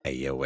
Hey yo,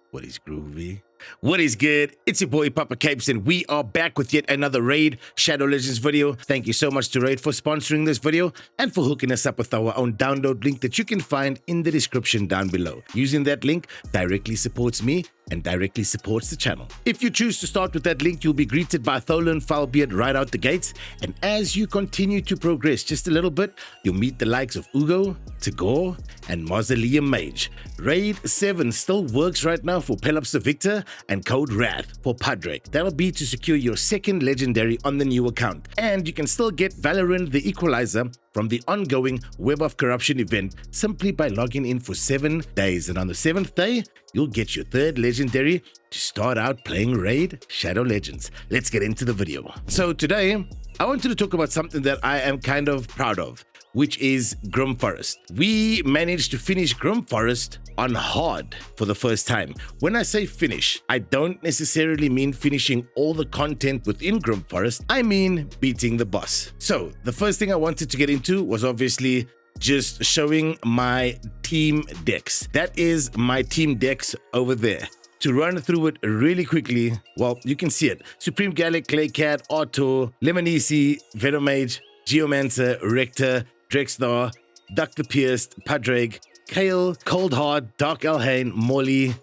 what is groovy? What is good? It's your boy Papa Capes, and we are back with yet another Raid Shadow Legends video. Thank you so much to Raid for sponsoring this video and for hooking us up with our own download link that you can find in the description down below. Using that link directly supports me and directly supports the channel. If you choose to start with that link, you'll be greeted by Tholan Foulbeard right out the gates, and as you continue to progress just a little bit, you'll meet the likes of Ugo, Tagore, and Mausoleum Mage. Raid 7 still works right now for Pelops the Victor and Code Wrath for Padraig. That'll be to secure your second legendary on the new account, and you can still get Valorant the Equalizer from the ongoing Web of Corruption event simply by logging in for 7 days, and on the 7th day, you'll get your third legendary to start out playing Raid Shadow Legends. Let's get into the video. So today, I wanted to talk about something that I am kind of proud of, which is Grim Forest. We managed to finish Grim Forest on hard for the first time. When I say finish, I don't necessarily mean finishing all the content within Grim Forest. I mean beating the boss. So the first thing I wanted to get into was obviously just showing my team decks. That is my team decks over there. To run through it really quickly, well, you can see it. Supreme Gallic, Claycat, Otto, Lemonisi, Venomage, Geomancer, Rector, Drexthar, Dr. Pierced, Padraig, Kale, Coldheart, Dark Elhain, Molly,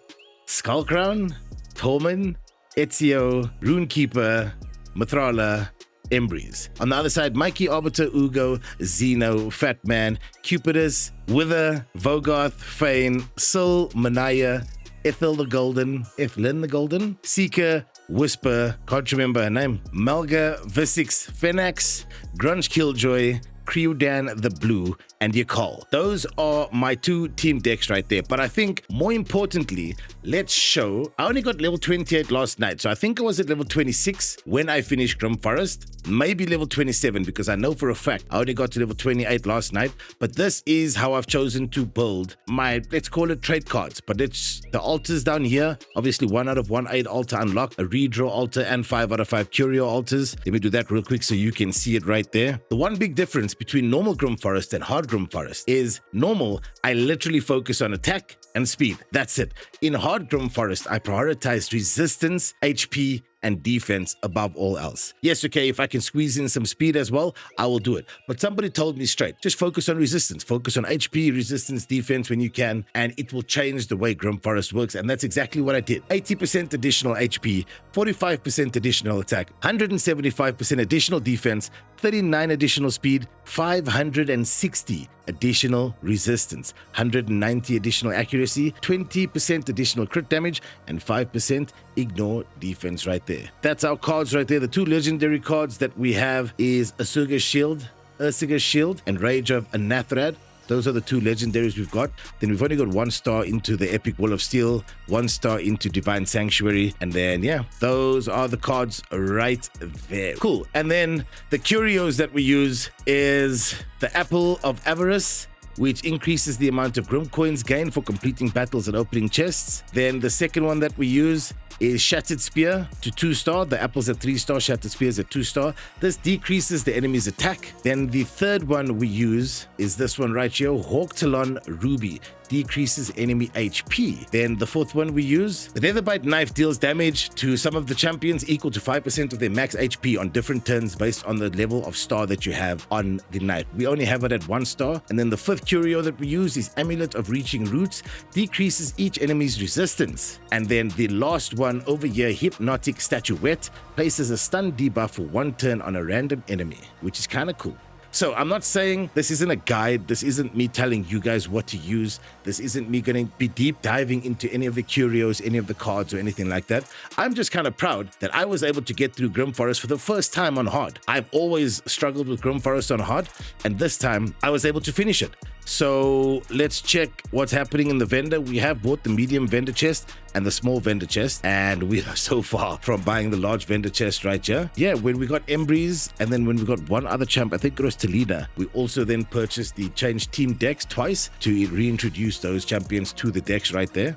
Skullcrown, Torman, Ezio, Runekeeper, Mithrala, Embreeze. On the other side, Mikey, Arbiter, Ugo, Zeno, Fatman, Cupidus, Wither, Vogarth, Fane, Sil, Manaya, Ethel the Golden, Ethlyn the Golden, Seeker, Whisper, can't remember her name, Melga, Visix, Fenax, Grunge Killjoy, Creodan the Blue, and Yakal. Those are my two team decks right there. But I think more importantly, let's show, I only got level 28 last night. So I think I was at level 26 when I finished Grim Forest, maybe level 27, because I know for a fact I only got to level 28 last night. But this is how I've chosen to build my, let's call it trait cards, but it's the altars down here. Obviously 1 out of 1 8 altar unlock, a redraw altar, and 5 out of 5 curio altars. Let me do that real quick so you can see it right there. The one big difference between normal Grim Forest and hard Grim Forest is normal, I literally focus on attack and speed. That's it. In hard Grim Forest, I prioritize resistance, HP, and defense above all else. Yes, okay, if I can squeeze in some speed as well, I will do it. But somebody told me straight, just focus on resistance, focus on HP, resistance, defense when you can, and it will change the way Grim Forest works. And that's exactly what I did. 80% additional HP, 45% additional attack, 175% additional defense, 39 additional speed, 560 additional resistance, 190 additional accuracy, 20% additional crit damage, and 5% ignore defense right there. That's our cards right there. The two legendary cards that we have is Ursiga's Shield, and Rage of Anathrad. Those are the two legendaries we've got. Then we've only got 1 star into the Epic Wall of Steel, 1 star into Divine Sanctuary, and then yeah, those are the cards right there. Cool. And then the curios that we use is the Apple of Avarice, which increases the amount of Grim coins gained for completing battles and opening chests. Then the second one that we use is Shattered Spear to 2 star. The apple's at 3 star, Shattered Spear is at 2 star. This decreases the enemy's attack. Then the third one we use is this one right here, Hawk Talon Ruby. Decreases enemy HP. Then the fourth one we use, the Netherbite Knife deals damage to some of the champions equal to 5% of their max HP on different turns based on the level of star that you have on the knife. We only have it at 1 star. And then the fifth curio that we use is Amulet of Reaching Roots, decreases each enemy's resistance. And then the last one over here, Hypnotic Statuette, places a stun debuff for 1 turn on a random enemy, which is kind of cool. So I'm not saying this isn't a guide. This isn't me telling you guys what to use. This isn't me going to be deep diving into any of the curios, any of the cards or anything like that. I'm just kind of proud that I was able to get through Grim Forest for the first time on hard. I've always struggled with Grim Forest on hard, and this time I was able to finish it. So let's check what's happening in the vendor. We have bought the medium vendor chest and the small vendor chest, and we are so far from buying the large vendor chest right here. Yeah, when we got Embreeze, and then when we got one other champ, I think it was Talina, we also then purchased the changed team decks twice to reintroduce those champions to the decks right there.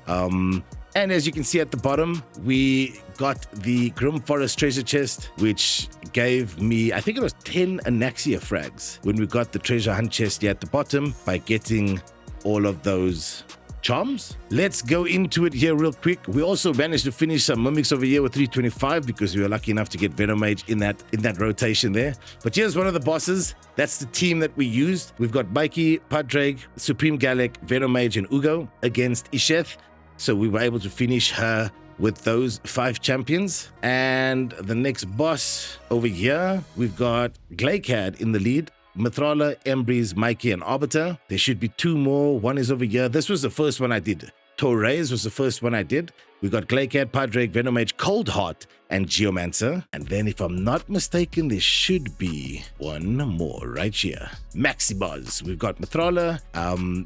And as you can see at the bottom, we got the Grim Forest treasure chest, which gave me, I think it was 10 Anaxia frags when we got the treasure hunt chest here at the bottom by getting all of those charms. Let's go into it here real quick. We also managed to finish some mimics over here with 325 because we were lucky enough to get Venomage in that rotation there. But here's one of the bosses. That's the team that we used. We've got Mikey, Padraig, Supreme Gallic, Venomage, and Ugo against Isheth. So we were able to finish her with those 5 champions. And the next boss over here, we've got Glaykad in the lead. Mithrala, Embreeze, Mikey, and Arbiter. There should be 2 more. One is over here. This was the first one I did. Torres was the first one I did. We got Glaykad, Padraig, Venomage, Coldheart, and Geomancer. And then if I'm not mistaken, there should be one more right here. Maxibuzz. We've got Mithrala,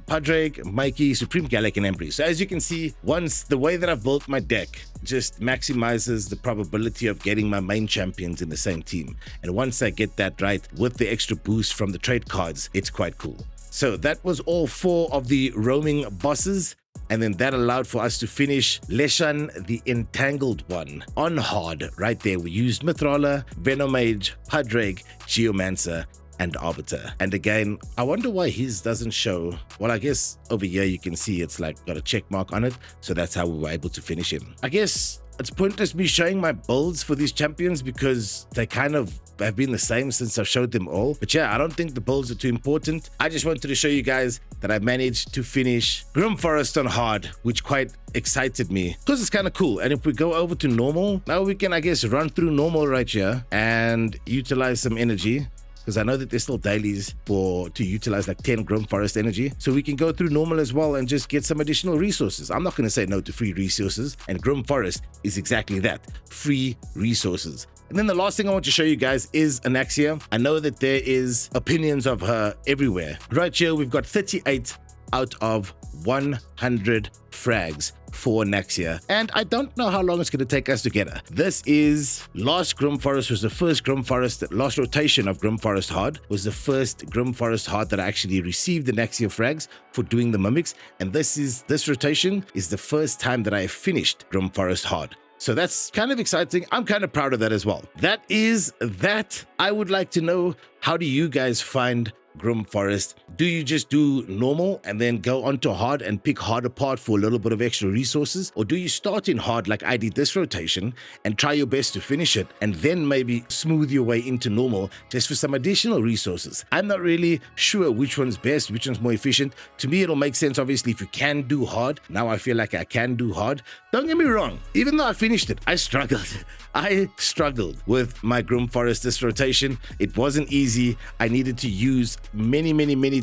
Padraig, Mikey, Supreme Gallic, and Embry. So as you can see, once the way that I've built my deck just maximizes the probability of getting my main champions in the same team. And once I get that right with the extra boost from the trait cards, it's quite cool. So that was all 4 of the roaming bosses. And then that allowed for us to finish Leshun the Entangled One on hard right there. We used Mithrala, Venomage, Padraig, Geomancer, and Arbiter. And again, I wonder why his doesn't show. Well, I guess over here you can see it's like got a check mark on it. So that's how we were able to finish him. I guess it's pointless me showing my builds for these champions because they kind of have been the same since I've showed them all. But yeah, I don't think the builds are too important. I just wanted to show you guys that I managed to finish Grim Forest on hard, which quite excited me because it's kind of cool. And if we go over to normal, now we can, I guess, run through normal right here and utilize some energy. Because I know that there's still dailies to utilize like 10 Grim Forest energy. So we can go through normal as well and just get some additional resources. I'm not going to say no to free resources. And Grim Forest is exactly that, free resources. And then the last thing I want to show you guys is Anaxia. I know that there is opinions of her everywhere. Right here, we've got 38 out of 100 frags for Anaxia. And I don't know how long it's going to take us to get her. This is last Grim Forest was the first Grim Forest, last rotation of Grim Forest hard was the first Grim Forest hard that I actually received Anaxia frags for doing the mimics. And this rotation is the first time that I finished Grim Forest hard. So that's kind of exciting. I'm kind of proud of that as well. That is that. I would like to know, how do you guys find Grim Forest? Do you just do normal and then go on to hard and pick hard apart for a little bit of extra resources? Or do you start in hard like I did this rotation and try your best to finish it and then maybe smooth your way into normal just for some additional resources? I'm not really sure which one's best, which one's more efficient. To me, it'll make sense, obviously, if you can do hard. Now I feel like I can do hard. Don't get me wrong. Even though I finished it, I struggled. I struggled with my Grim Forest this rotation. It wasn't easy. I needed to use many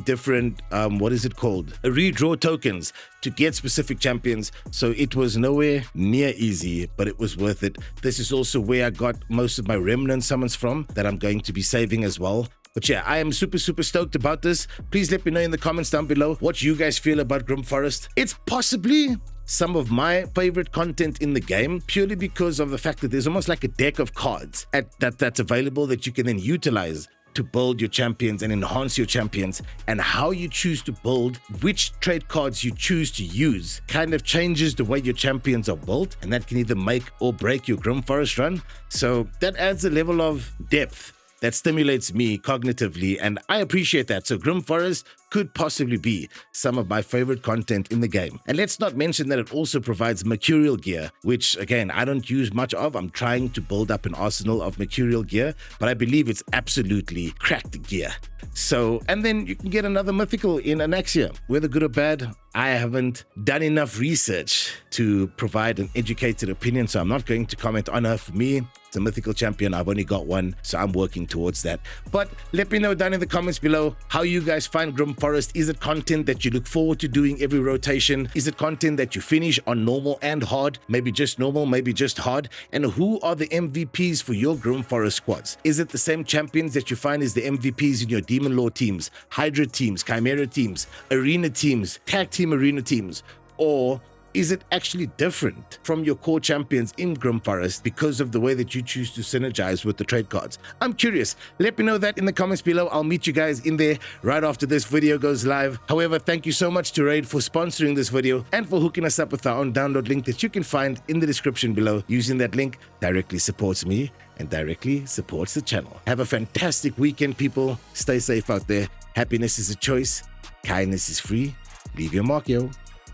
different redraw tokens to get specific champions, so it was nowhere near easy, but it was worth it. This is also where I got most of my remnant summons from that I'm going to be saving as well. But yeah, I am super stoked about this. Please let me know in the comments down below what you guys feel about Grim Forest. It's possibly some of my favorite content in the game, purely because of the fact that there's almost like a deck of cards that's available that you can then utilize to build your champions and enhance your champions. And how you choose to build, which trait cards you choose to use, kind of changes the way your champions are built, and that can either make or break your Grim Forest run. So that adds a level of depth that stimulates me cognitively, and I appreciate that. So Grim Forest could possibly be some of my favorite content in the game. And let's not mention that it also provides mercurial gear, which again, I don't use much of. I'm trying to build up an arsenal of mercurial gear, but I believe it's absolutely cracked gear. So, and then you can get another mythical in Anaxia. Whether good or bad, I haven't done enough research to provide an educated opinion, so I'm not going to comment on her. For me, it's a mythical champion. I've only got one, so I'm working towards that. But let me know down in the comments below how you guys find Grim Forest. Is it content that you look forward to doing every rotation? Is it content that you finish on normal and hard? Maybe just normal, maybe just hard? And who are the MVPs for your Grim Forest squads? Is it the same champions that you find as the MVPs in your Demon Lord teams, Hydra teams, Chimera teams, Arena teams, Tag Team Arena teams? Or is it actually different from your core champions in Grim Forest because of the way that you choose to synergize with the trade cards? I'm curious. Let me know that in the comments below. I'll meet you guys in there right after this video goes live. However, thank you so much to Raid for sponsoring this video and for hooking us up with our own download link that you can find in the description below. Using that link directly supports me and directly supports the channel. Have a fantastic weekend, people. Stay safe out there. Happiness is a choice. Kindness is free. Leave your mark, yo.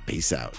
Peace out.